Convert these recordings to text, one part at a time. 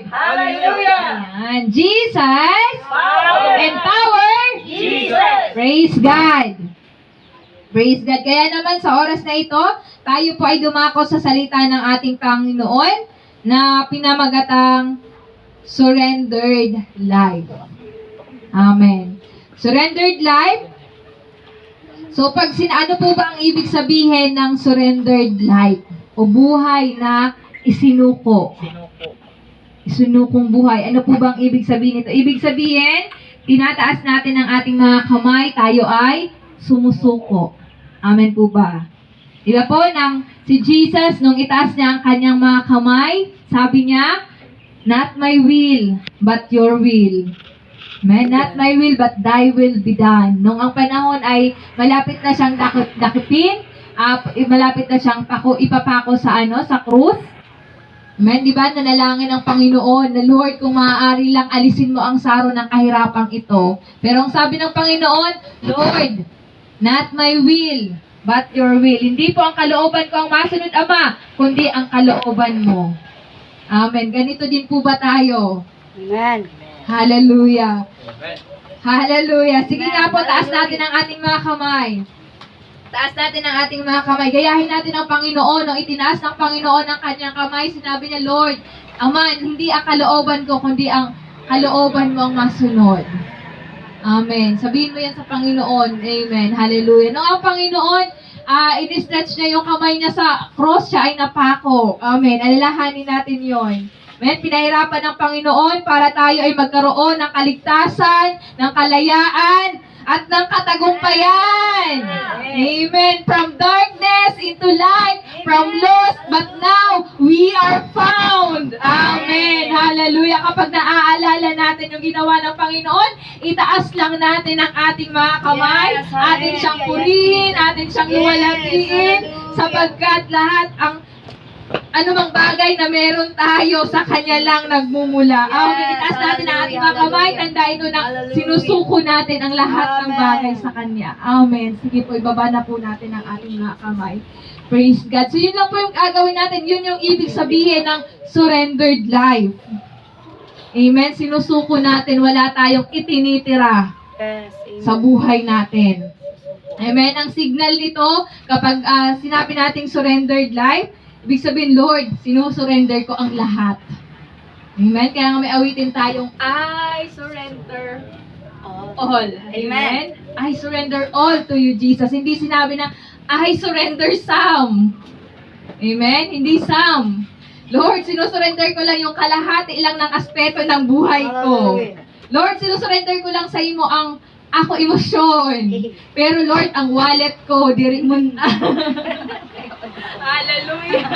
Lord. Hallelujah! Ayan. Jesus, Power! and power, Jesus! praise God. Praise God. Kaya naman sa oras na ito, tayo po ay dumako sa salita ng ating Panginoon na pinamagatang surrendered life. Amen. Surrendered life. So pag ano po ba ang ibig sabihin ng surrendered life? O buhay na isinuko. Isinukong buhay. Ano po ba ang ibig sabihin nito? Ibig sabihin, tinataas natin ang ating mga kamay, tayo ay sumusuko. Amen po ba? Diba po, si Jesus, nung itaas niya ang kanyang mga kamay, sabi niya, not my will, but your will. Amen? Not my will, but thy will be done. Nung ang panahon ay malapit na siyang dakipin, malapit na siyang ipapako sa krus. Amen? Diba, nanalangin ang Panginoon na Lord, kung maaari lang alisin mo ang saro ng kahirapang ito. Pero ang sabi ng Panginoon, Lord, not my will, but your will. Hindi po ang kalooban ko ang masunod, Ama, kundi ang kalooban mo. Amen. Ganito din po ba tayo? Amen. Hallelujah. Hallelujah. Sige nga po, taas natin ang ating mga kamay. Taas natin ang ating mga kamay. Gayahin natin ang Panginoon. Nung itinaas ng Panginoon ang kanyang kamay, sinabi niya, Lord, Ama, hindi ang kalooban ko, kundi ang kalooban mo ang masunod. Amen. Sabihin mo yan sa Panginoon. Amen. Hallelujah. Nung ang Panginoon, in-stretch niya yung kamay niya sa cross, siya ay napako. Amen. Alalahanin natin yon. Amen. Pinahirapan ng Panginoon para tayo ay magkaroon ng kaligtasan, ng kalayaan, at ng katagumpayan. Amen. From darkness into light, from lost, but now we are found. Amen. Hallelujah. Kapag naaalala natin yung ginawa ng Panginoon, itaas lang natin ang ating mga kamay, atin siyang purihin, atin siyang luwalhatiin, sapagkat lahat ang anumang bagay na meron tayo sa Kanya lang nagmumula. Amen. Itaas natin ang ating mga kamay. Tandaan nyo na sinusuko natin ang lahat ng bagay sa Kanya. Amen. Sige po, ibaba na po natin ang ating mga kamay. Praise God. So yun lang po yung gagawin natin. Yun yung ibig sabihin ng surrendered life. Amen. Sinusuko natin. Wala tayong itinitira sa buhay natin. Amen. Ang signal nito, kapag sinabi nating surrendered life, ibig sabihin, Lord, sinusurrender ko ang lahat. Amen? Kaya nga may awitin tayong, I surrender all. Amen? I surrender all to you, Jesus. Hindi sinabi na, I surrender some. Amen? Hindi some. Lord, sinusurrender ko lang yung kalahati lang ng aspeto ng buhay ko. Lord, sinusurrender ko lang sa imo ang ako emosyon. Pero Lord, ang wallet ko, diri mo na. Hallelujah.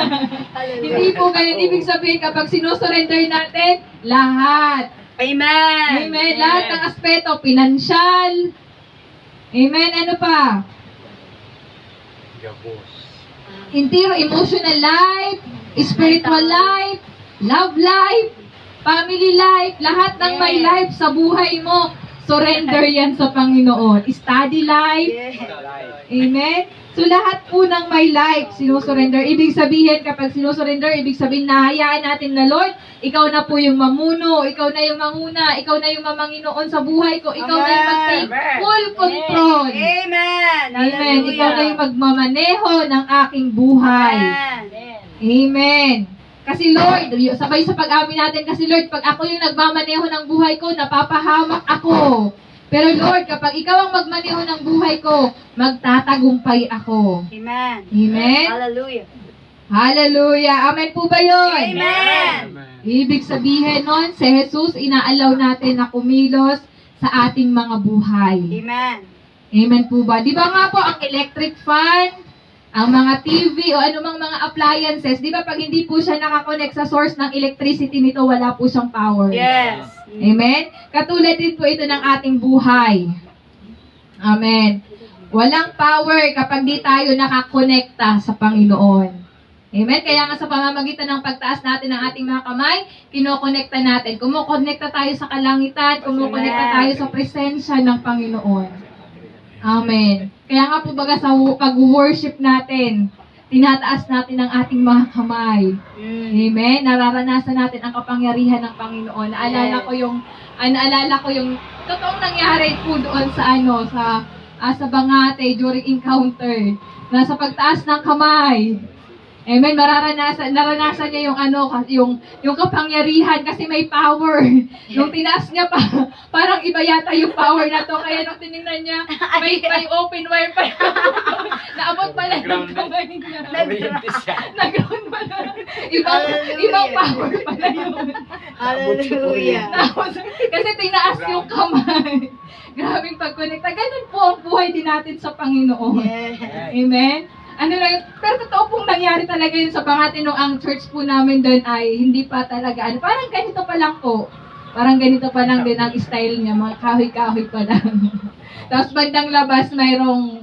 Hindi po ganun. Ibig sabihin, kapag sinusurrender natin, lahat. Amen. Amen. Lahat ng aspeto, pinansyal. Amen. Ano pa? Entire emotional life, spiritual life, love life, family life, lahat ng may life sa buhay mo, surrender yan sa Panginoon. Study life. Amen. So lahat po ng may life, sinusurrender. Ibig sabihin, kapag sinusurrender, ibig sabihin, nahayaan natin na, Lord, ikaw na po yung mamuno, ikaw na yung manguna, ikaw na yung mamanginoon sa buhay ko, ikaw na yung mag-take full control. Amen. Amen. Ikaw na yung magmamaneho ng aking buhay. Amen. Kasi Lord, sabay sa pag-amin natin, kasi Lord, pag ako yung nagmamaneho ng buhay ko, napapahamak ako. Pero Lord, kapag ikaw ang magmaneho ng buhay ko, magtatagumpay ako. Amen. Amen? Hallelujah. Hallelujah. Amen po ba yun? Amen. Ibig sabihin nun, si Jesus, inaalaw natin na kumilos sa ating mga buhay. Amen. Amen po ba? Di ba nga po, ang electric fan, ang mga TV o anumang mga appliances, di ba pag hindi po siya nakakonect sa source ng electricity nito, wala po siyang power. Yes. Amen? Katulad din po ito ng ating buhay. Amen. Walang power kapag di tayo nakakonekta sa Panginoon. Amen? Kaya nga sa pamamagitan ng pagtaas natin ng ating mga kamay, kinokonekta natin. Kumukonekta tayo sa kalangitan, kumukonekta tayo sa presensya ng Panginoon. Amen. Kaya nga po baga sa pag-worship natin, tinataas natin ang ating mga kamay. Amen. Nararanasan natin ang kapangyarihan ng Panginoon. Naalala ko yung totoong nangyari po doon sa Bangate during encounter. Na sa pagtaas ng kamay. Amen. Naranasan niya yung kapangyarihan kasi may power. Nung tinaas niya pa, parang iba yata yung power na to. Kaya nung tinignan niya, may open wire pa. Naabot pala yung kamay niya. Nag-ground pala. Ibang power pala yun. Hallelujah. Kasi tinaas yung kamay. Grabing pag-connecta. Ganun po ang buhay din natin sa Panginoon. Amen. Pero totoo pong nangyari talaga yun sa Bangate nung ang church po namin doon ay hindi pa talaga, parang ganito pa lang po. Parang ganito pa lang din ang style niya, mga kahoy-kahoy pa lang. Tapos bandang labas mayroong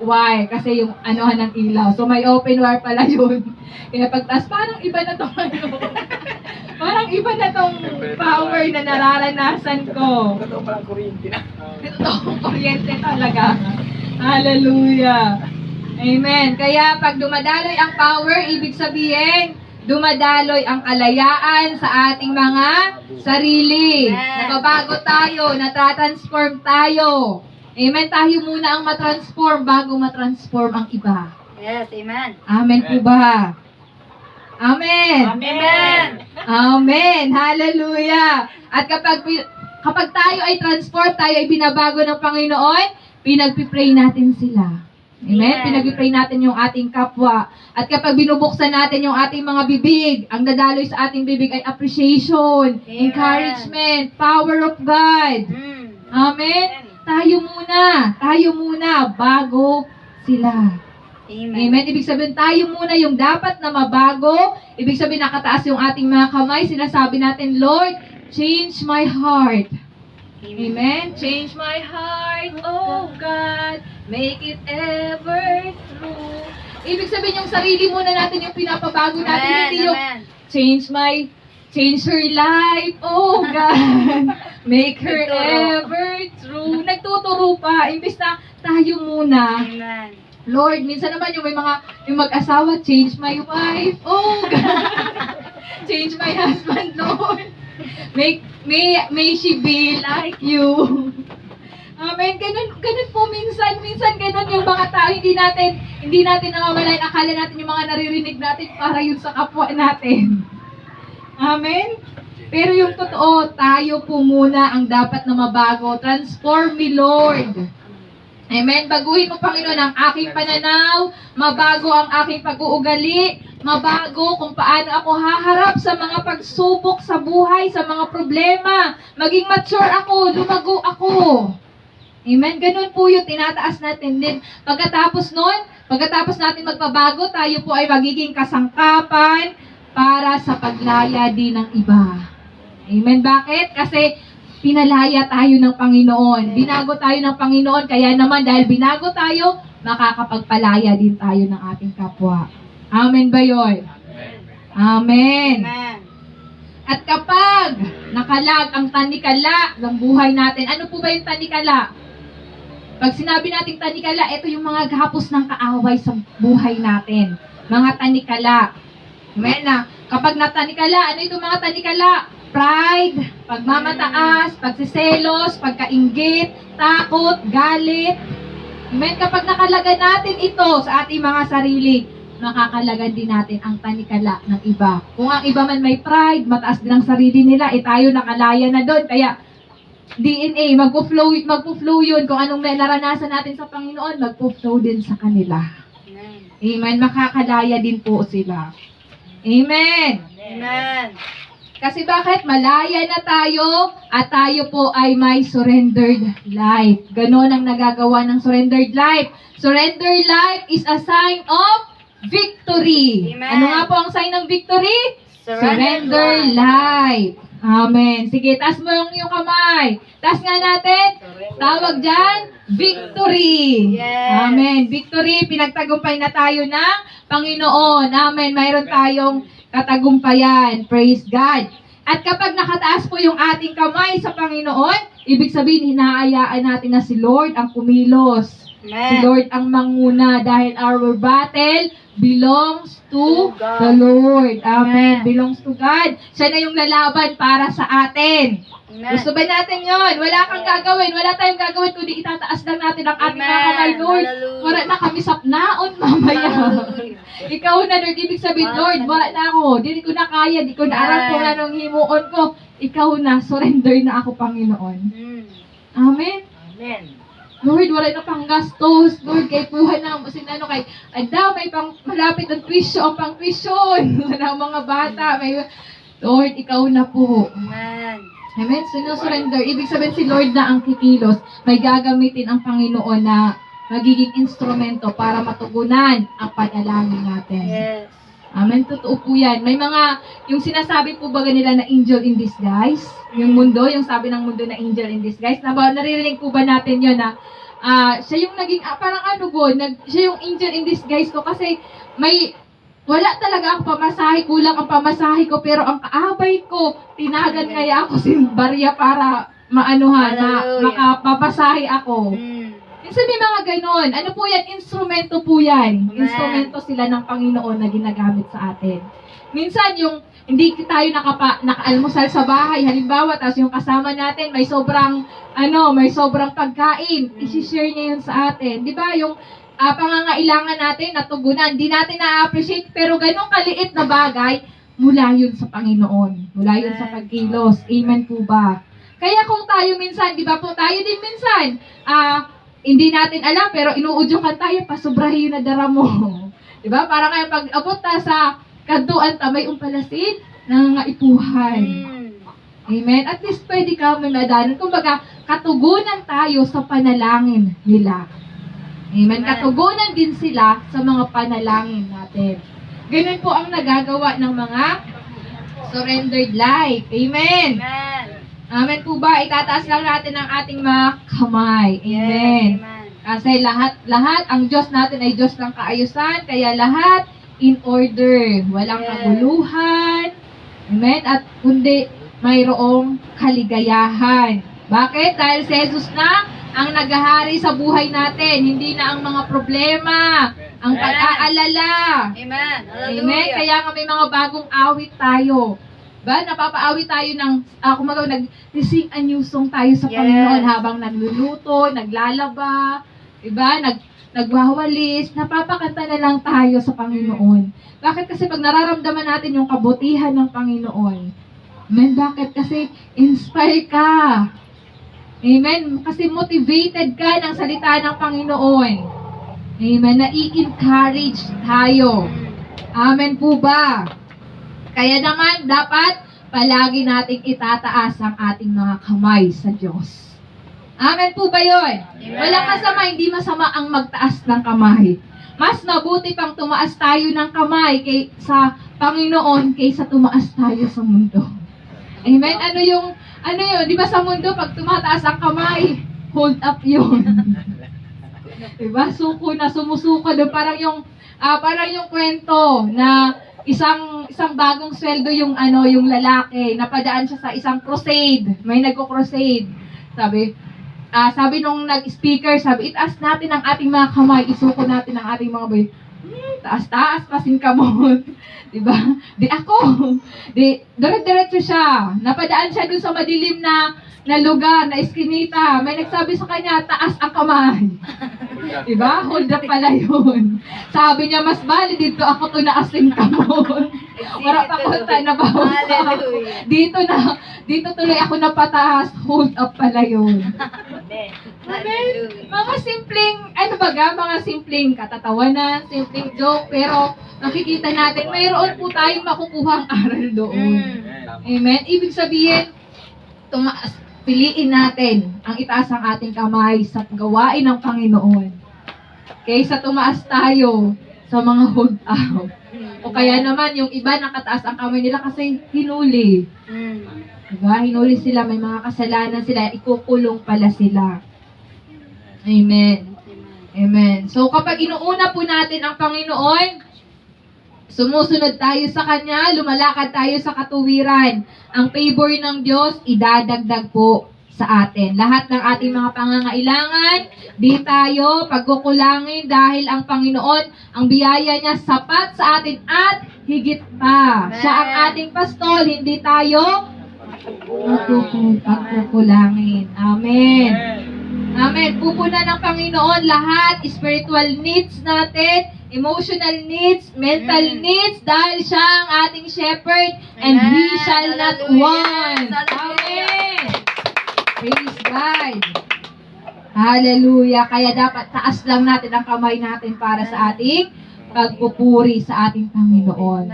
wire kasi yung anuhan ng ilaw. So may open wire pala yun. Kaya pagtas, parang iba na to ngayon. Parang iba na tong power na nararanasan ko. Totoo palang kuryente na. Totoo, kuryente talaga. Hallelujah. Amen. Kaya pag dumadaloy ang power, ibig sabihin, dumadaloy ang kalayaan sa ating mga sarili. Nababago tayo, natatransform tayo. Amen. Tayo muna ang matransform bago matransform ang iba. Yes, amen. Amen po ba? Amen. Amen. Amen. Hallelujah. At kapag tayo ay transform, tayo ay binabago ng Panginoon, pinagpipray natin sila. Amen? Amen. Pinag-pray natin yung ating kapwa. At kapag binubuksan natin yung ating mga bibig, ang dadaloy sa ating bibig ay appreciation, encouragement, power of God. Amen? Tayo muna, bago sila. Amen? Ibig sabihin, tayo muna yung dapat na mabago. Ibig sabihin, nakataas yung ating mga kamay. Sinasabi natin, Lord, change my heart. Amen? Change my heart, oh God. Make it ever true. Ibig sabihin yung sarili muna natin yung pinapabago natin. Hindi yung change her life, oh God. Make her ever true. Nagtuturo pa. Imbis na tayo muna. Amen. Lord, minsan naman yung mag-asawa, change my wife, oh God. Change my husband, Lord. May she be like you. Amen. Ganun po minsan ganun yung mga tao, hindi natin namamalayan, akala natin yung mga naririnig natin para yun sa kapwa natin. Amen. Pero yung totoo, tayo po muna ang dapat na mabago. Transform me, Lord. Amen. Baguhin mo, Panginoon, ang aking pananaw, mabago ang aking pag-uugali, mabago kung paano ako haharap sa mga pagsubok sa buhay, sa mga problema. Maging mature ako, lumago ako. Amen. Ganun po yung tinataas natin din. Pagkatapos natin magbabago, tayo po ay magiging kasangkapan para sa paglaya din ng iba. Amen. Bakit? Kasi pinalaya tayo ng Panginoon. Binago tayo ng Panginoon. Kaya naman, dahil binago tayo, makakapagpalaya din tayo ng ating kapwa. Amen ba yun? Amen. Amen. At kapag nakalag ang tanikala ng buhay natin, ano po ba yung tanikala? Pag sinabi nating tanikala, ito yung mga gapos ng kaaway sa buhay natin. Mga tanikala. Amen na. Kapag natanikala, ano itong mga tanikala? Pride, pagmamataas, pagsiselos, pagkainggit, takot, galit. Amen. Kapag nakalaga natin ito sa ating mga sarili, makakalagan din natin ang tanikala ng iba. Kung ang iba man may pride, mataas din ang sarili nila, tayo nakalaya na doon. Kaya DNA, magpo-flow yun. Kung anong naranasan natin sa Panginoon, magpo-flow din sa kanila. Amen. Amen. Makakalaya din po sila. Amen. Amen. Kasi bakit? Malaya na tayo at tayo po ay may surrendered life. Ganon ang nagagawa ng surrendered life. Surrendered life is a sign of victory. Amen. Ano nga po ang sign ng victory? Surrendered life. Amen. Sige, taas mo yung kamay. Taas nga natin. Tawag dyan, victory. Yes. Amen. Victory, pinagtagumpay na tayo ng Panginoon. Amen. Mayroon tayong katagumpayan. Praise God. At kapag nakataas po yung ating kamay sa Panginoon, ibig sabihin, hinaayaan natin na si Lord ang kumilos. Si Lord ang manguna dahil our battle belongs to God. the Lord. Amen. Amen. Belongs to God. Siya na yung lalaban para sa atin. Amen. Gusto ba natin yon? Wala kang gagawin. Wala tayong gagawin kundi itataas lang natin ang ating mga Amen. kamay, Lord. Hallelujah. Wala na kami sapnaon mamaya. Hallelujah. Ikaw na, Lord. Ibig sabihin, Lord, wala na ako. Di ko na kaya. Di ko na aral kung Amen. anong himuon ko. Ikaw na. Surrender na ako, Panginoon. Mm. Amen. Amen. Lord, wala na pang gastos. Lord, kay puhan na sinano kay adaw may pang malapit ang tuition, ang pang tuition sa mga bata. May Lord, ikaw na po. Amen. Amen. Sinusurrender. Ibig sabihin si Lord na ang kikilos. May gagamitin ang Panginoon na magiging instrumento para matugunan ang panalangin natin. Yes. Amen. Totoo po yan. May mga, yung sinasabi po ba nila na angel in disguise? Yung mundo, yung sabi ng mundo na angel in disguise. Naririnig po ba natin yun na siya yung naging, parang ano po, siya yung angel in disguise ko kasi wala talaga ang pamasahe, kulang ang pamasahe ko, pero ang kaabay ko, tinagan kaya ako si Barya para Hallelujah. makapapasahe ako. Mm. Minsan may mga ganon. Ano po yan? Instrumento po yan. Amen. Instrumento sila ng Panginoon na ginagamit sa atin. Minsan yung hindi tayo nakaalmusal sa bahay, halimbawa, tapos yung kasama natin, may sobrang pagkain, isi-share niya yun sa atin. Di ba? Yung pangangailangan natin, natugunan, di natin na-appreciate, pero ganong kaliit na bagay, mula yun sa Panginoon. Mula yun sa pagkilos. Amen po ba? Kaya kung tayo minsan, di ba po, tayo din minsan, hindi natin alam, pero inuudyokan tayo, pasubrahin na dara mo. Diba? Para ngayon, pag abot ta sa kantuan ta, may umpalasin, nangangaipuhan. Mm. Amen? At least pwede ka may madanan. Kumbaga, katugunan tayo sa panalangin nila. Amen? Amen. Katugunan din sila sa mga panalangin natin. Ganun po ang nagagawa ng mga surrendered life. Amen? Amen. Amen po ba? Itataas lang natin ang ating mga kamay. Amen. Yes. Amen. Kasi lahat, ang Diyos natin ay Diyos ng kaayusan, kaya lahat in order. Walang Yes. kaguluhan. Amen. At kundi mayroong kaligayahan. Bakit? Dahil si Jesus na ang naghahari sa buhay natin. Hindi na ang mga problema, ang Amen. pag-aalala. Amen. Hallelujah. Amen. Kaya nga may mga bagong awit tayo. Ba, napapaawit tayo ng, nag-sing a new song tayo sa Yes. Panginoon habang nagluluto, naglalaba, diba, nagwawalis, napapakanta na lang tayo sa Panginoon. Bakit? Kasi pag nararamdaman natin yung kabutihan ng Panginoon, amen, bakit? Kasi inspire ka. Amen. Kasi motivated ka ng salita ng Panginoon. Amen. Nai-encourage tayo. Amen po ba? Kaya naman, dapat palagi nating itataas ang ating mga kamay sa Diyos. Amen po ba yun? Amen. Walang masama, hindi masama ang magtaas ng kamay. Mas mabuti pang tumaas tayo ng kamay sa Panginoon kaysa tumaas tayo sa mundo. Amen? Ano yun? Di ba sa mundo, pag tumataas ang kamay, hold up yun. Diba? Suko na, sumusuko doon. Parang yung kwento na isang bagong sweldo yung lalaki, napadaan siya sa isang crusade. May nagko-crusade. Sabi nung nag-speaker, itaas natin ang ating mga kamay, isuko natin ang ating mga boy. Taas-taas, pasin ka mo. Diba? Di ako. Diretso siya. Napadaan siya dun sa madilim na lugar, na eskinita. May nagsabi sa kanya, taas ang kamay. Diba? Hold up pala yun. Sabi niya, mas bali dito ako tunaasin ka mo. Wala pa konta na bawas ako. Hallelujah. Dito tuloy ako napataas. Hold up pala yun. Amen. Amen. Mga simpleng, mga simpleng katatawanan, simpleng joke, pero nakikita natin, mayroon po tayong makukuhang aral doon. Amen. Ibig sabihin, piliin natin ang itaas ang ating kamay sa gawain ng Panginoon. Kaysa tumaas tayo sa mga hold out. O kaya naman, yung iba nakataas ang kamay nila kasi hinuli. Diba? Hinuli sila, may mga kasalanan sila, ikukulong pala sila. Amen. Amen. So kapag inuuna po natin ang Panginoon, sumusunod tayo sa Kanya, lumalakad tayo sa katuwiran. Ang favor ng Diyos, idadagdag po sa atin. Lahat ng ating mga pangangailangan, di tayo pagkukulangin dahil ang Panginoon, ang biyaya niya sapat sa atin at higit pa. Siya ang ating pastol, hindi tayo pagkukulangin. Amen. Amen. Pupunan ng Panginoon lahat, spiritual needs natin, emotional needs, mental needs, dahil siya ang ating shepherd, and we shall not want. Amen. Praise God. Hallelujah. Kaya dapat taas lang natin ang kamay natin para sa ating pagpupuri sa ating Panginoon.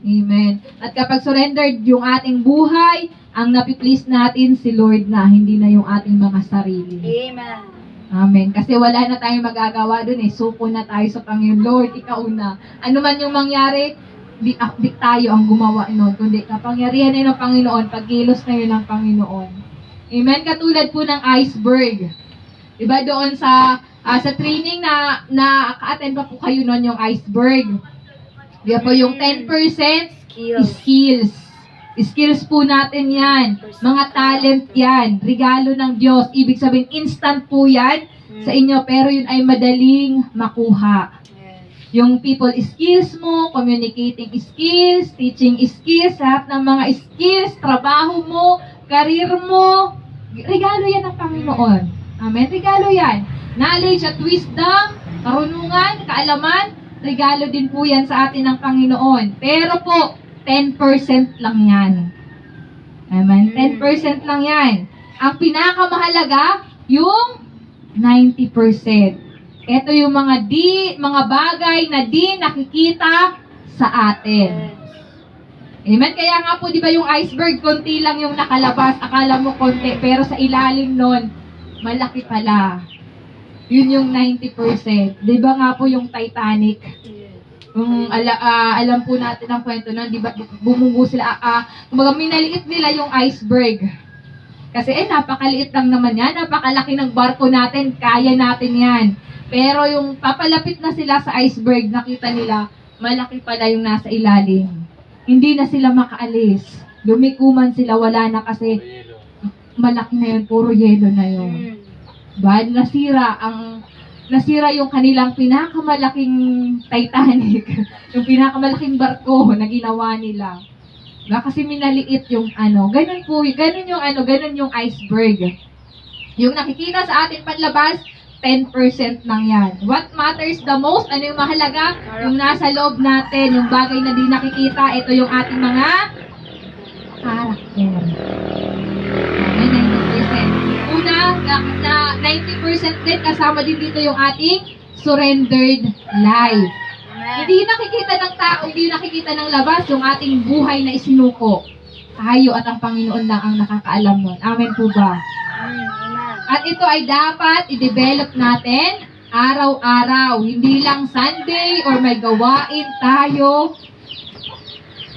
Amen. At kapag surrendered yung ating buhay, ang napiplease natin si Lord na, hindi na yung ating mga sarili. Amen. Amen. Kasi wala na tayong magagawa dun eh. Suko na tayo sa Panginoon. Lord, ikaw na. Ano man yung mangyari, di tayo ang gumawa nun. Kundi kapangyarihan na ng Panginoon, pagkilos na yun ng Panginoon. Amen. Katulad po ng iceberg. Diba doon sa training na ka-attend pa po kayo nun yung iceberg. Diba po yung 10% skills. Skills po natin yan. Mga talent yan. Regalo ng Diyos. Ibig sabihin, instant po yan sa inyo. Pero yun ay madaling makuha. Yung people skills mo, communicating skills, teaching skills, lahat ng mga skills, trabaho mo, career mo, regalo yan ng Panginoon. Amen? Regalo yan. Knowledge at wisdom, karunungan, kaalaman, regalo din po yan sa atin ng Panginoon. Pero po, 10% lang yan. Amen? 10% lang yan. Ang pinakamahalaga, yung 90%. Ito yung mga bagay na di nakikita sa atin. Amen? Kaya nga po, di ba yung iceberg, konti lang yung nakalabas. Akala mo konti, pero sa ilalim nun, malaki pala. Yun yung 90%. Di ba nga po yung Titanic? Alam po natin ang kwento nun, di ba, bumugo sila, kumbaga minaliit nila yung iceberg. Kasi napakaliit lang naman yan, napakalaki ng barko natin, kaya natin yan. Pero yung papalapit na sila sa iceberg, nakita nila, malaki pala yung nasa ilalim. Hindi na sila makaalis. Lumikuman sila, wala na kasi malaki na yun, puro yelo na yun. Diba? Nasira yung kanilang pinakamalaking Titanic, yung pinakamalaking barko na ginawa nila. Diba? Kasi minaliit yung ganun yung iceberg. Yung nakikita sa ating panlabas, 10% lang yan. What matters the most? Ano yung mahalaga? Yung nasa loob natin, yung bagay na di nakikita, ito yung ating mga character. Okay, 90%. Una, na 90% din, kasama din dito yung ating surrendered life. Hindi nakikita ng tao, hindi nakikita ng labas yung ating buhay na isinuko. Tayo at ang Panginoon lang ang nakakaalam nun. Amen po ba? At ito ay dapat i-develop natin araw-araw. Hindi lang Sunday or may gawain tayo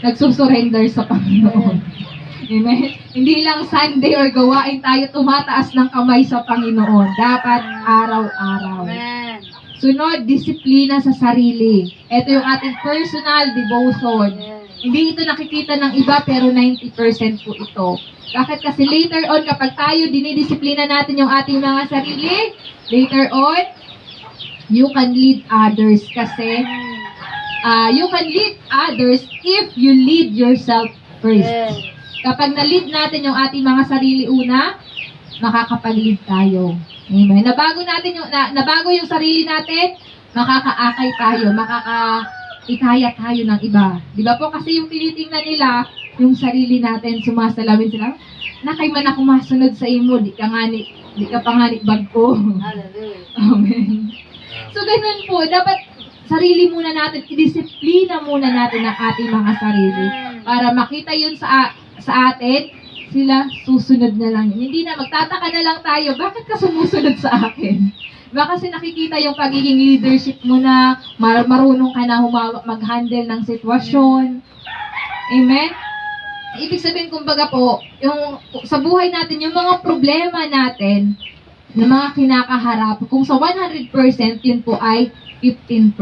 nagsusurrender sa Panginoon. Amen? Hindi lang Sunday or gawain tayo tumataas ng kamay sa Panginoon. Dapat araw-araw. Sunod, disiplina sa sarili. Ito yung ating personal devotion. Hindi ito nakikita ng iba pero 90% po ito. Bakit? Kasi later on, kapag tayo dinidisiplina natin yung ating mga sarili, later on, you can lead others. Kasi, you can lead others if you lead yourself first. Kapag na-lead natin yung ating mga sarili una, makakapag-lead tayo. Amen. Nabago yung sarili natin, makakaakay tayo, makakaikaya tayo ng iba. Di ba po? Kasi yung tinitingnan nila, yung sarili natin, sumasalamin sila, nakay man ako masunod sa imo, di ka pa nga ni bag ko. Amen. So, ganun po, dapat sarili muna natin, i-disiplina muna natin ang ating mga sarili para makita yun sa atin, sila susunod na lang. Hindi na, magtataka na lang tayo, bakit ka sumusunod sa akin? Baka kasi nakikita yung pagiging leadership mo na, marunong ka na mag-handle ng sitwasyon. Amen? Ibig sabihin, kumbaga po, yung sa buhay natin, yung mga problema natin, na mga kinakaharap, kung sa 100%, yun po ay 15%.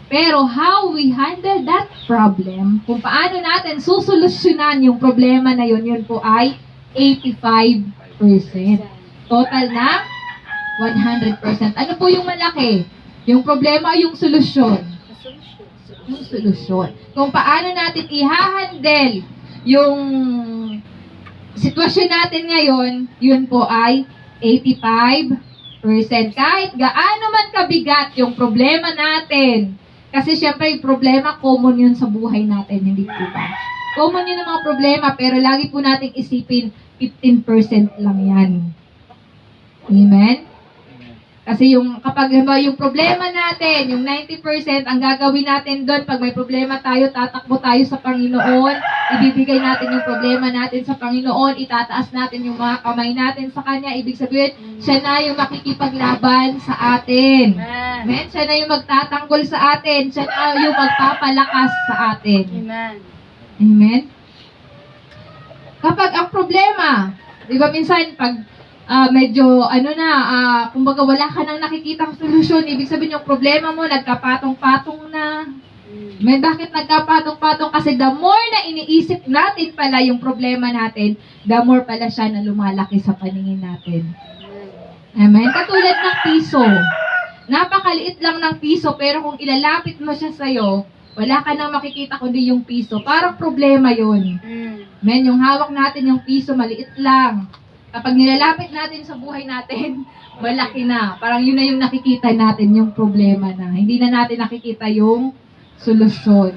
Pero how we handle that problem, kung paano natin susolusyonan yung problema na yun, yun po ay 85%. Total na 100%. Ano po yung malaki? Yung problema o yung solusyon? Yung solusyon. Kung paano natin i-handle yung sitwasyon natin ngayon, yun po ay 85%. Kahit gaano man kabigat yung problema natin. Kasi syempre yung problema, common yun sa buhay natin, hindi po ba? Common yun ang mga problema, pero lagi po nating isipin, 15% lang yan. Amen? Kasi kapag yung problema natin, yung 90%, ang gagawin natin doon, pag may problema tayo, tatakbo tayo sa Panginoon, ibibigay natin yung problema natin sa Panginoon, itataas natin yung mga kamay natin sa Kanya, ibig sabihin, siya na yung makikipaglaban sa atin. Amen? Siya na yung magtatanggol sa atin, siya na yung magpapalakas sa atin. Amen. Amen? Kapag ang problema, di ba minsan, pag medyo, kumbaga wala ka nang nakikitang solusyon. Ibig sabihin yung problema mo, nagkapatong-patong na. May bakit nagkapatong-patong? Kasi the more na iniisip natin pala yung problema natin, the more pala siya na lumalaki sa paningin natin. Amen? Katulad ng piso. Napakaliit lang ng piso, pero kung ilalapit mo siya sa'yo, wala ka nang makikita kundi yung piso. Parang problema yun. Amen? Yung hawak natin yung piso, maliit lang. Kapag nilalapit natin sa buhay natin, malaki na. Parang yun na yung nakikita natin, yung problema na. Hindi na natin nakikita yung solusyon.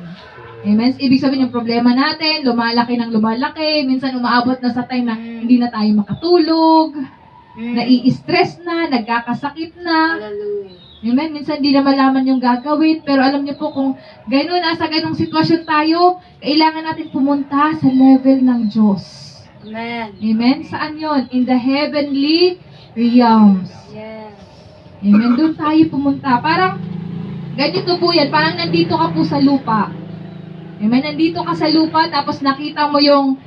Amen? Ibig sabihin yung problema natin, lumalaki ng lumalaki. Minsan umaabot na sa time na hindi na tayo makatulog, nai-stress na, nagkakasakit na. Hallelujah. Amen? Minsan hindi na malaman yung gagawin. Pero alam niyo po kung nasa ganung sitwasyon tayo, kailangan natin pumunta sa level ng Diyos. Amen. Amen? Saan yon? In the heavenly realms. Yes. Amen? Doon tayo pumunta. Parang, ganito po yan. Parang nandito ka po sa lupa. Amen? Nandito ka sa lupa, tapos nakita mo yung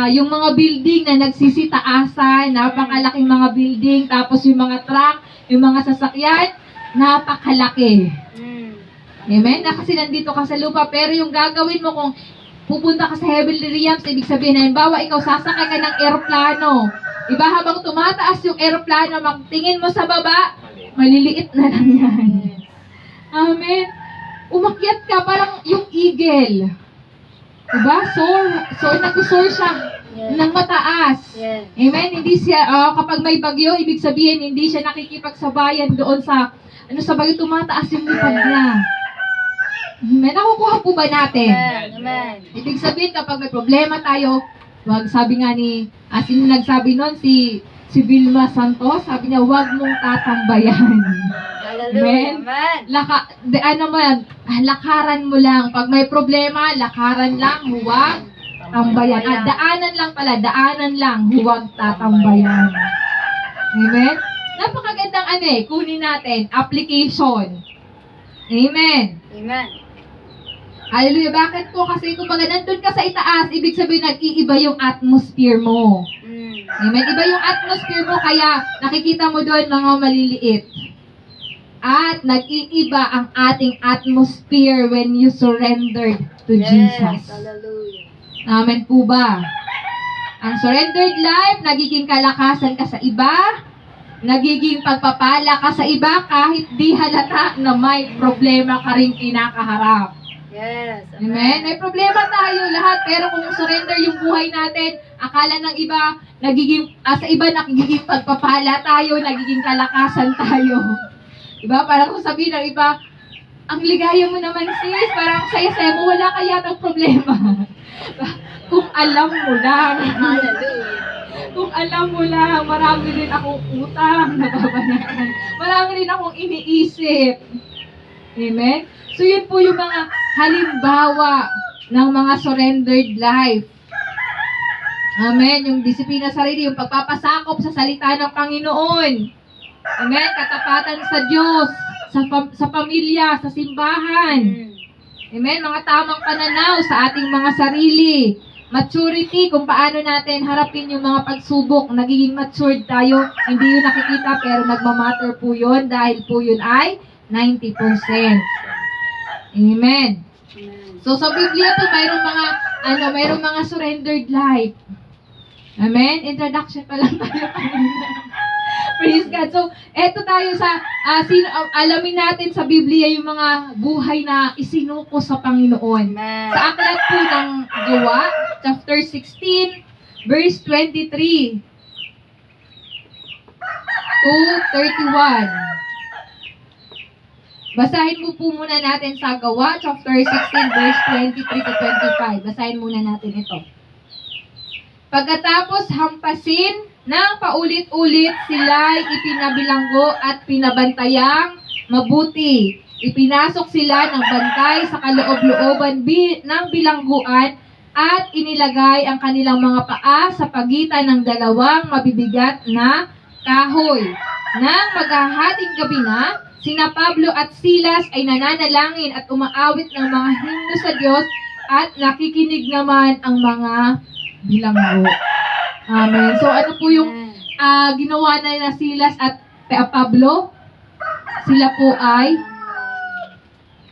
mga building na nagsisitaasan, napakalaking mga building, tapos yung mga truck, yung mga sasakyan, napakalaki. Amen? Kasi nandito ka sa lupa, pero yung gagawin mo kung pupunta ka sa heavenly realms, ibig sabihin na, halimbawa, ikaw sasakay ka ng eroplano. Diba, habang tumataas yung eroplano, magtingin mo sa baba, maliliit na lang yan. Amen. Umakyat ka, parang yung eagle. Diba? Nag-soar siya ng mataas. Yes. Amen. Hindi siya, kapag may bagyo, ibig sabihin, hindi siya nakikipagsabayan doon sa bagyo, tumataas yung lipad niya. Amen. Nakukuha po ba natin? Amen. Ibig sabihin, kapag may problema tayo, sabi nga sino nagsabi nun? Si Vilma Santos, sabi niya, huwag mong tatambayan. Hallelujah. Amen. Lakaran mo lang. Pag may problema, lakaran lang, huwag tambayan. At daanan lang, huwag tatambayan. Amen? Napakagandang kunin natin, application. Amen. Amen. Hallelujah. Bakit po? Kasi kumbaga nandun ka sa itaas, ibig sabihin nag-iiba yung atmosphere mo. Amen. Iba yung atmosphere mo, kaya nakikita mo doon mga maliliit. At nag-iiba ang ating atmosphere when you surrendered to Jesus. Hallelujah. Amen po ba? Ang surrendered life, nagiging kalakasan ka sa iba, nagiging pagpapala ka sa iba kahit di halata na may problema ka rin kinakaharap. Yes. Amen? May problema tayo lahat, pero kung surrender yung buhay natin, akala ng iba, sa iba nagiging pagpapala tayo, nagiging kalakasan tayo. Diba? Parang kung sabihin ng iba, ang ligaya mo naman sis, parang saya-saya mo, wala kaya ng problema. Kung alam mo lang. Hallelujah. Kung alam mo lang, marami rin akong utang na babayaran. Marami rin akong iniisip. Amen? So yun po yung mga halimbawa ng mga surrendered life. Amen? Yung disiplina sa sarili, yung pagpapasakop sa salita ng Panginoon. Amen? Katapatan sa Diyos, sa pamilya, sa simbahan. Amen? Mga tamang pananaw sa ating mga sarili. Maturity, kung paano natin harapin yung mga pagsubok. Nagiging matured tayo. Hindi yun nakikita, pero nagmamatter po yun dahil po yun ay 90%. Amen. So sa Biblia po mayroong mga surrendered life. Amen? Introduction pa lang tayo. Praise God. So, eto tayo sa, alamin natin sa Biblia yung mga buhay na isinuko sa Panginoon. Amen. Sa Sa aklat po ng Gawa, chapter 16, verse 23 to 31. Basahin mo po muna natin sa Gawa, chapter 16, verse 23 to 25. Basahin muna natin ito. Pagkatapos hampasin ng paulit-ulit, sila'y ipinabilanggo at pinabantayang mabuti. Ipinasok sila ng bantay sa kaloob-looban ng bilangguan at inilagay ang kanilang mga paa sa pagitan ng dalawang mabibigat na kahoy. Nang maghahating gabi na, sina Pablo at Silas ay nananalangin at umaawit ng mga himno sa Diyos at nakikinig naman ang mga bilanggo. Amen. So ano po yung ginawa na Silas at Pablo? Sila po ay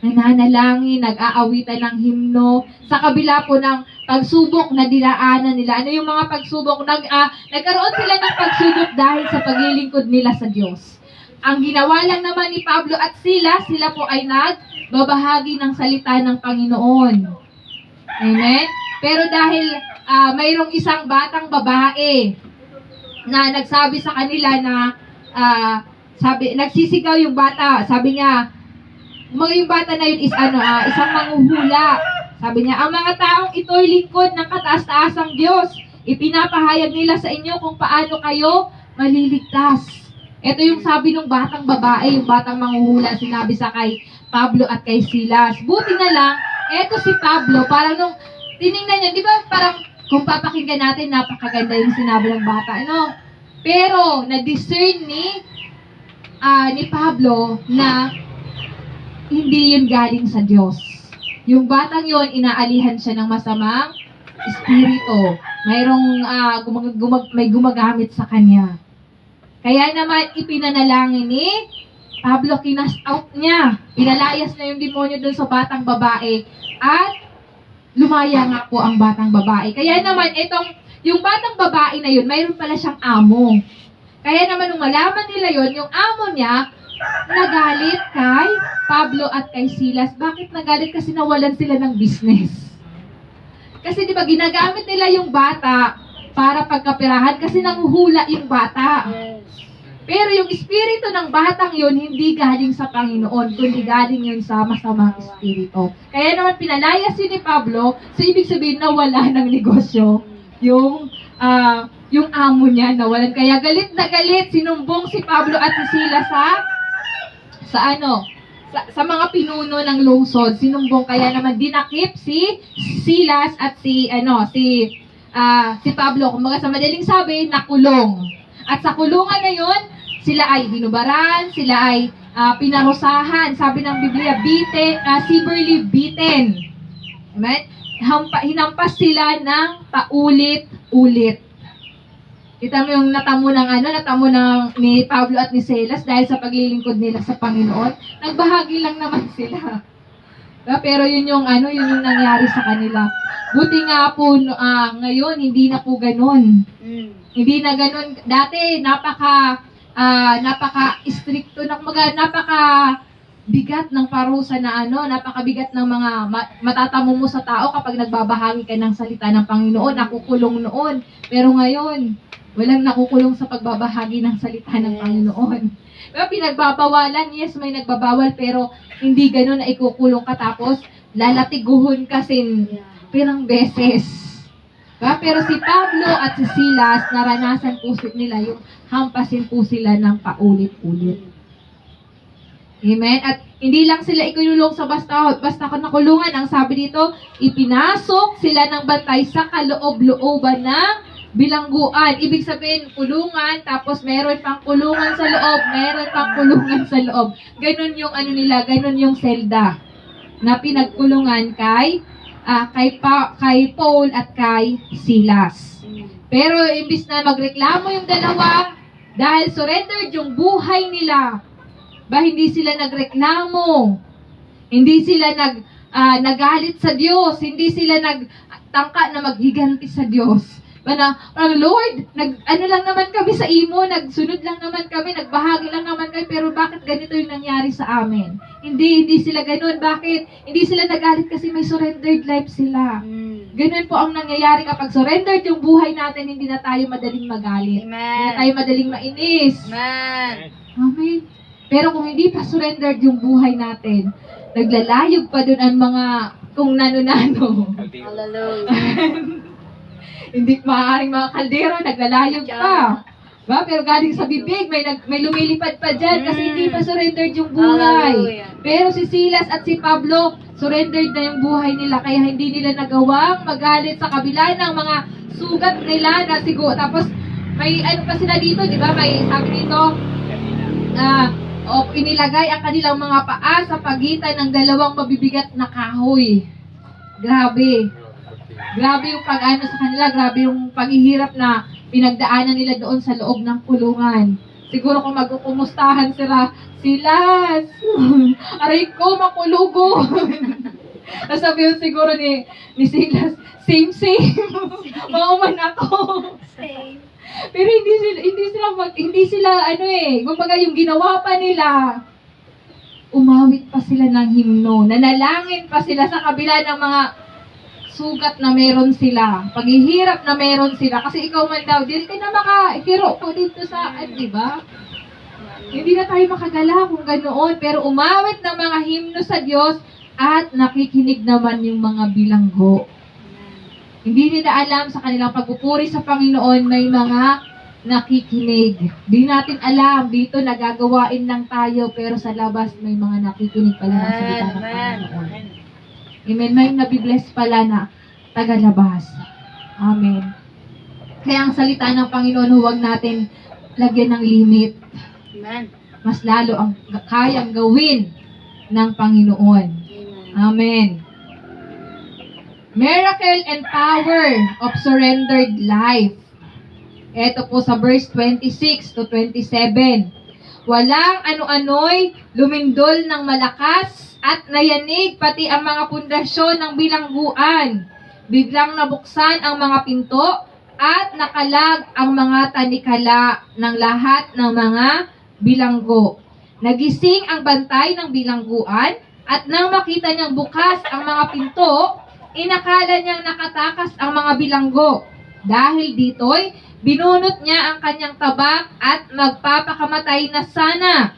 nananalangin, nag-aawitan ng himno sa kabila po ng pagsubok na dinaanan nila. Ano yung mga pagsubok? Nagkaroon sila ng pagsubok dahil sa paglilingkod nila sa Diyos. Ang ginawa lang naman ni Pablo at Silas, sila po ay nagbabahagi ng salita ng Panginoon. Amen? Pero dahil mayroong isang batang babae na nagsabi sa kanila na nagsisigaw yung bata. Sabi niya, yung bata na yun is isang manghuhula. Sabi niya, ang mga taong ito'y lingkod ng kataas-taasang Diyos. Ipinapahayag nila sa inyo kung paano kayo maliligtas. Ito yung sabi ng batang babae, yung batang manghuhula, sinabi sa kay Pablo at kay Silas. Buti na lang, eto si Pablo, parang nung tinignan niya, di ba parang kung papakinggan natin, napakaganda yung sinabi ng bata, ano? Pero, na-discern ni Pablo na hindi yun galing sa Diyos. Yung batang yun, inaalihan siya ng masamang espiritu. Mayroong may gumagamit sa kanya. Kaya naman, ipinanalangin ni Pablo, kinast out niya. Pinalayas na yung demonyo dun sa batang babae. At lumaya nga po ang batang babae. Kaya naman, yung batang babae na yun, mayroon pala siyang amo. Kaya naman, nung malaman nila yun, yung amo niya, nagalit kay Pablo at kay Silas. Bakit nagalit? Kasi nawalan sila ng business. Kasi di ba, ginagamit nila yung bata para pagkapirahan kasi nanguhula yung bata. Yes. Pero yung espiritu ng batang yun, hindi galing sa Panginoon, kundi galing yun sa masamang espiritu. Kaya naman pinalayas yun ni Pablo, so ibig sabihin na wala ng negosyo. Yung amo niya nawalan. Kaya galit na galit, sinumbong si Pablo at si Silas sa mga pinuno ng lungsod. Sinumbong, kaya naman dinakip si Silas at si Pablo. Kumbaga sa madaling sabi, nakulong. At sa kulungan na yun, sila ay hinubaran, sila ay pinarusahan. Sabi ng Biblia, severely beaten. Amen? Hinampas sila ng paulit-ulit. Kita mo yung natamo ni Pablo at ni Silas dahil sa paglilingkod nila sa Panginoon. Nagbahagi lang naman sila. Pero yun yung nangyari sa kanila. Buti nga po ngayon hindi na po ganoon. Hindi na ganoon. Dati napaka-stricto napaka-bigat ng parusa na napakabigat ng mga matatamo mo sa tao kapag nagbabahagi ka ng salita ng Panginoon, nakukulong noon. Pero ngayon, walang nakukulong sa pagbabahagi ng salita ng Panginoon. Pero pinagbabawalan, yes, may nagbabawal, pero hindi gano'n na ikukulong ka tapos lalatiguhon kasi pirang beses. Pero si Pablo at si Silas, naranasan po nila yung hampasin po sila ng paulit-ulit. Amen? At hindi lang sila ikulong sa basta nakulungan. Ang sabi dito, ipinasok sila ng bantay sa kaloob-looban ng bilangguan. Ibig sabihin, kulungan, tapos meron pang kulungan sa loob, meron pang kulungan sa loob. Ganon yung ganon yung selda na pinagkulungan kay Paul at kay Silas. Pero imbis na magreklamo yung dalawa, dahil surrendered yung buhay nila, hindi sila nagreklamo, hindi sila nagalit sa Diyos, hindi sila nagtangka na maghiganti sa Diyos. Parang, Lord, ano lang naman kami sa imo, nagsunod lang naman kami, nagbahagi lang naman kami, pero bakit ganito yung nangyari sa amin? Hindi sila ganun. Bakit? Hindi sila nagalit kasi may surrendered life sila. Ganun po ang nangyayari kapag surrendered yung buhay natin, hindi na tayo madaling magalit. Hindi na tayo madaling mainis. Amen. Pero kung hindi pa surrendered yung buhay natin, naglalayog pa dun ang mga kung nano-nano. Hallelujah. Hindi maaaring mga kaldero, naglalayog pa. Ba? Pero galing sa bibig, may lumilipad pa dyan kasi hindi pa surrendered yung buhay. Hallelujah. Pero si Silas at si Pablo, surrendered na yung buhay nila kaya hindi nila nagawang magalit sa kabila ng mga sugat nila na siguro. Tapos may ano pa sila dito, di ba? May sabi dito, inilagay ang kanilang mga paa sa pagitan ng dalawang mabibigat na kahoy. Grabe. Grabe yung pag-ano sa kanila, grabe yung paghihirap na pinagdaanan nila doon sa loob ng kulungan. Siguro kung magkukumustahan sila, Silas, aray ko, makulugo. Sabi yun siguro ni Silas, same. Mauman ako. Same. Pero hindi sila kumbaga yung ginawa pa nila, umawit pa sila ng himno, nanalangin pa sila sa kabila ng mga sugat na meron sila, paghihirap na meron sila, kasi ikaw man daw, di ka na makahiro po dito sa, di ba? Hindi na tayo makagala kung ganoon, pero umawit ng mga himno sa Diyos at nakikinig naman yung mga bilanggo. Hindi nila alam sa kanilang pagpupuri sa Panginoon, may mga nakikinig. Di natin alam, dito nagagawain lang tayo, pero sa labas may mga nakikinig pala ng salita ng Panginoon. Amen. May nabibless pala na tagalabas. Amen. Kaya ang salita ng Panginoon, huwag natin lagyan ng limit. Amen. Mas lalo ang kayang gawin ng Panginoon. Amen. Miracle and power of surrendered life. Ito po sa verse 26 to 27. Walang ano-ano'y lumindol ng malakas at nayanig pati ang mga pundasyon ng bilangguan. Biglang nabuksan ang mga pinto at nakalag ang mga tanikala ng lahat ng mga bilanggo. Nagising ang bantay ng bilangguan at nang makita niyang bukas ang mga pinto, inakala niyang nakatakas ang mga bilanggo. Dahil dito'y binunot niya ang kanyang tabak at magpapakamatay na sana.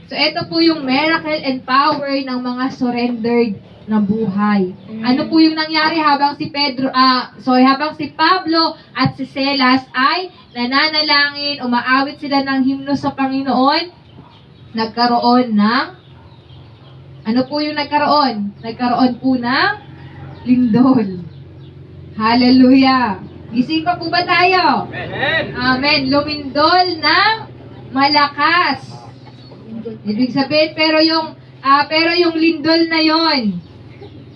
So, ito po yung miracle and power ng mga surrendered na buhay. Ano po yung nangyari habang habang si Pablo at si Silas ay nananalangin, umaawit sila ng himno sa Panginoon, nagkaroon ng, ano po yung nagkaroon? Nagkaroon po ng lindol. Hallelujah! Gising pa po ba tayo? Amen. Amen. Lumindol ng malakas. Ibig sabihin, pero yung lindol na yon,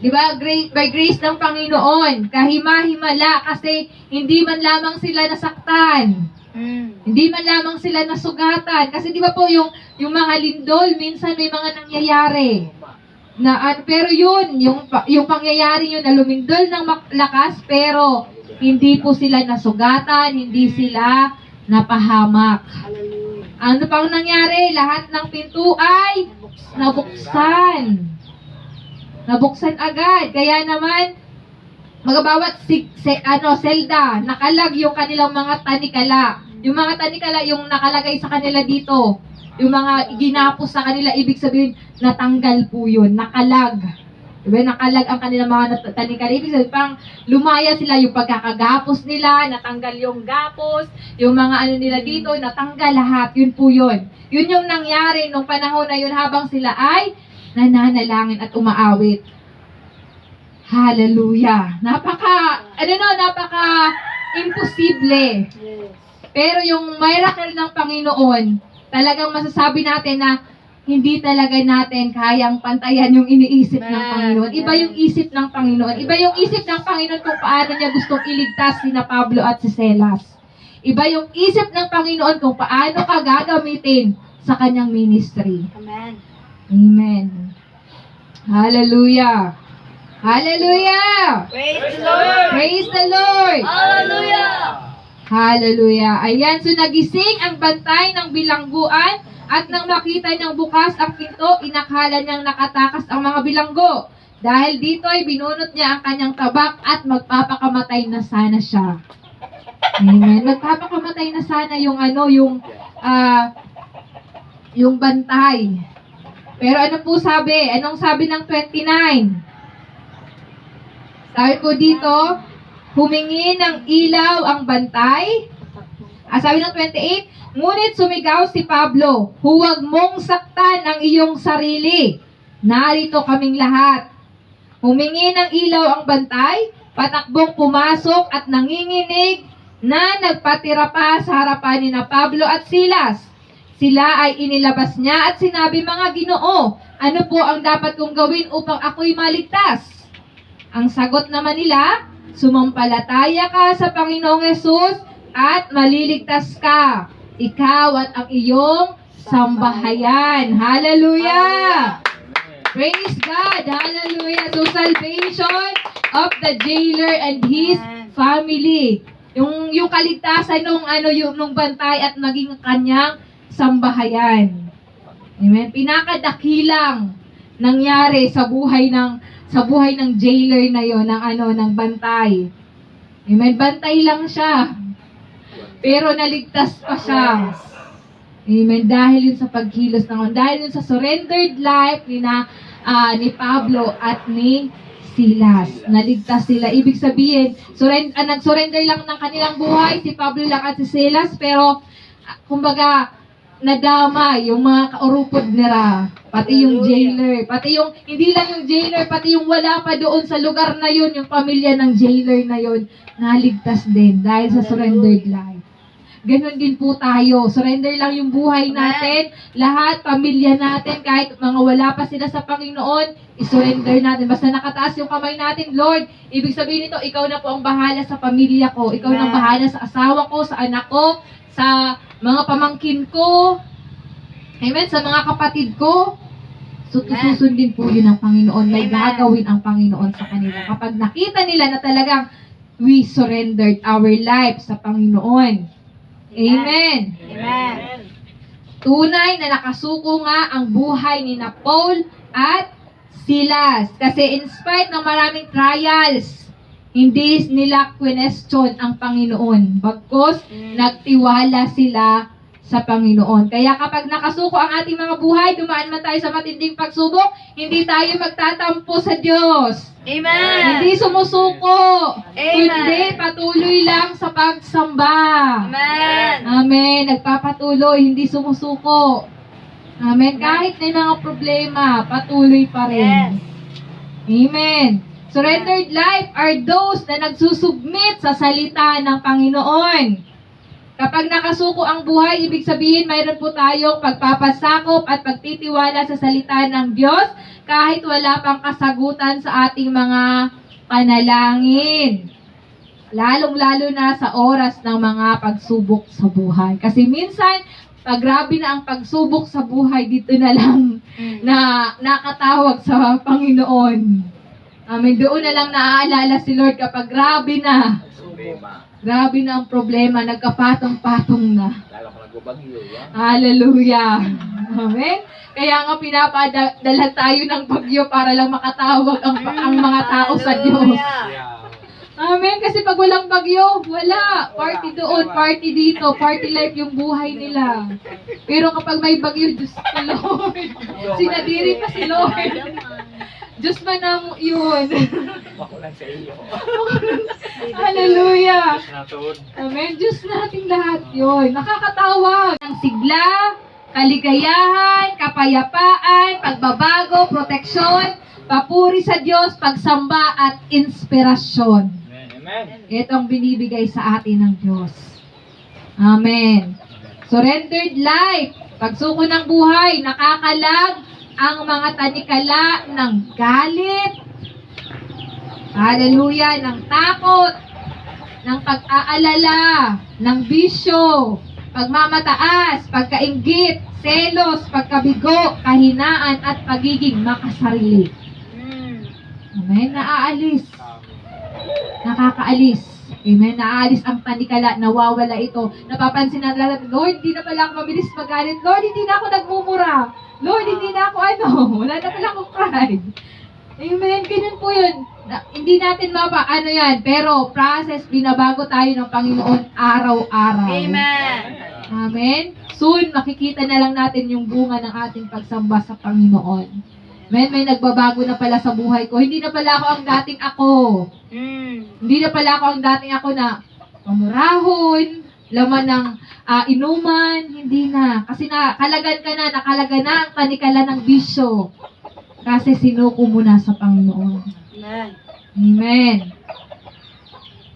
di ba, by grace ng Panginoon, kahima-himala, kasi hindi man lamang sila nasaktan. Hindi man lamang sila nasugatan. Kasi di ba po, yung mga lindol, minsan may mga nangyayari. Pero yun, yung pangyayari yun na lumindol ng lakas, pero hindi po sila nasugatan, hindi sila napahamak. Ano pang nangyari? Lahat ng pinto ay nabuksan. Nabuksan agad. Kaya naman, magabawat selda, nakalag yung kanilang mga tanikala. Yung mga tanikala, yung nakalagay sa kanila dito, yung mga ginapos sa kanila, ibig sabihin, natanggal po yun, nakalag. Diba? Nakalag ang kanilang mga tanikala. Ibig sabihin, pang lumaya sila yung pagkakagapos nila, natanggal yung gapos, yung mga ano nila dito, natanggal lahat. Yun po yun. Yun yung nangyari nung panahon na yun habang sila ay nananalangin at umaawit. Hallelujah! Napaka imposible. Pero yung miracle ng Panginoon, talagang masasabi natin na hindi talaga natin kayang pantayan yung iniisip ng Panginoon. Iba yung isip ng Panginoon. Iba yung isip ng Panginoon kung paano niya gustong iligtas sina Pablo at si Silas. Iba yung isip ng Panginoon kung paano ka gagamitin sa kanyang ministry. Amen. Amen. Hallelujah! Hallelujah! Praise the Lord. Praise the Lord! Hallelujah. Hallelujah. Ayan, so nagising ang bantay ng bilangguan at nang makita niyang bukas ang pinto, inakala niyang nakatakas ang mga bilanggo. Dahil dito ay binunot niya ang kanyang tabak at magpapakamatay na sana siya. Amen. Magpapakamatay na sana yung yung bantay. Pero ano po sabi? Anong sabi ng 29? Sabi po dito, humingi ng ilaw ang bantay. Sabi ng 28, ngunit sumigaw si Pablo, huwag mong saktan ang iyong sarili. Narito kaming lahat. Humingi ng ilaw ang bantay, patakbong pumasok at nanginginig na nagpatira pa sa harapan ni na Pablo at Silas. Sila ay inilabas niya at sinabi, mga Ginoo, ano po ang dapat kong gawin upang ako'y maligtas? Ang sagot naman nila, sumampalataya ka sa Panginoong Hesus at maliligtas ka, ikaw at ang iyong sambahayan. Hallelujah! Praise God! Hallelujah! So, salvation of the jailer and his family. Yung kaligtasan nung bantay at naging kanyang sambahayan. Amen. Pinakadakilang nangyari sa buhay ng jailer na yon, ng bantay. Amen. Bantay lang siya. Pero naligtas pa siya. Amen. Dahil yun sa pagkilos dahil yun sa surrendered life ni Pablo at ni Silas. Naligtas sila. Ibig sabihin, nag-surrender lang ng kanilang buhay si Pablo lang at si Silas, pero kumbaga nadama yung mga kaurupod nila, pati yung jailer, pati yung, hindi lang yung jailer, pati yung wala pa doon sa lugar na yun, yung pamilya ng jailer na yun, naligtas din dahil sa surrendered life. Ganon din po tayo. Surrender lang yung buhay natin. Lahat, pamilya natin, kahit mga wala pa sila sa Panginoon, isurrender natin. Basta nakataas yung kamay natin, Lord, ibig sabihin nito, ikaw na po ang bahala sa pamilya ko. Ikaw na ang bahala sa asawa ko, sa anak ko, sa mga pamangkin ko. Amen? Sa mga kapatid ko. So, susundin po yun ng Panginoon. May gagawin ang Panginoon sa kanila. Kapag nakita nila na talagang we surrendered our life sa Panginoon. Amen. Amen. Tunay na nakasuko nga ang buhay ni na Paul at Silas. Kasi in spite ng maraming trials, hindi nila question ang Panginoon. Bagkus, nagtiwala sila sa Panginoon. Kaya kapag nakasuko ang ating mga buhay, dumaan man tayo sa matinding pagsubok, hindi tayo magtatampo sa Diyos. Amen. Hindi sumusuko. Amen. Kundi patuloy lang sa pagsamba. Amen. Amen. Nagpapatuloy, hindi sumusuko. Amen. Kahit may mga problema, patuloy pa rin. Amen. Surrendered life are those na nagsusubmit sa salita ng Panginoon. Kapag nakasuko ang buhay, ibig sabihin mayroon po tayong pagpapasakop at pagtitiwala sa salita ng Diyos kahit wala pang kasagutan sa ating mga panalangin. Lalong-lalo na sa oras ng mga pagsubok sa buhay. Kasi minsan, pag grabe na ang pagsubok sa buhay, dito na lang na nakatawag sa Panginoon. Amen. Doon na lang naaalala si Lord kapag grabe na. Grabe na ang problema, nagkapatong-patong na. Hallelujah. Amen. Kaya nga pinapadala tayo ng bagyo para lang makatawag ang mga tao sa Diyos. Amen. Kasi pag walang bagyo, wala. Party doon, party dito, party life yung buhay nila. Pero kapag may bagyo, Diyos ko Lord. Sinadiri pa si Lord. Diyos man ang yun. Makulan sa iyo. Hallelujah. Amen. Diyos nating lahat yun. Nakakatawag. Ang sigla, kaligayahan, kapayapaan, pagbabago, proteksyon, papuri sa Diyos, pagsamba at inspirasyon. Amen. Ito ang binibigay sa atin ng Diyos. Amen. Surrendered life. Pagsuko ng buhay, nakakalag ang mga tanikala ng galit, hallelujah, ng takot, ng pag-aalala, ng bisyo, pagmamataas, pagkainggit, selos, pagkabigo, kahinaan, at pagiging makasarili. Amen? Naaalis. Nakakaalis. Amen. Naalis ang panikala, nawawala ito. Napapansin natin, Lord, hindi na pala ako mabilis magalit. Lord, hindi na ako nagmumura. Lord, hindi na ako wala na pala akong pride. Amen. Ganun po yun. Hindi natin yan. Pero process, binabago tayo ng Panginoon araw-araw. Amen. Amen. Soon, makikita na lang natin yung bunga ng ating pagsamba sa Panginoon. Amen. May nagbabago na pala sa buhay ko. Hindi na pala ako ang dating ako. Hindi na pala ako ang dating ako na mamurahon, laman ng inuman. Hindi na. Kasi nakalagan na ang tanikala ng bisyo. Kasi sinuko mo na sa Panginoon. Amen. Amen.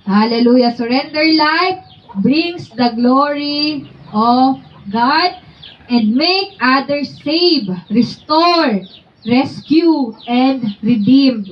Hallelujah. Surrender life brings the glory of God and make others save, restore, rescue, and redeem.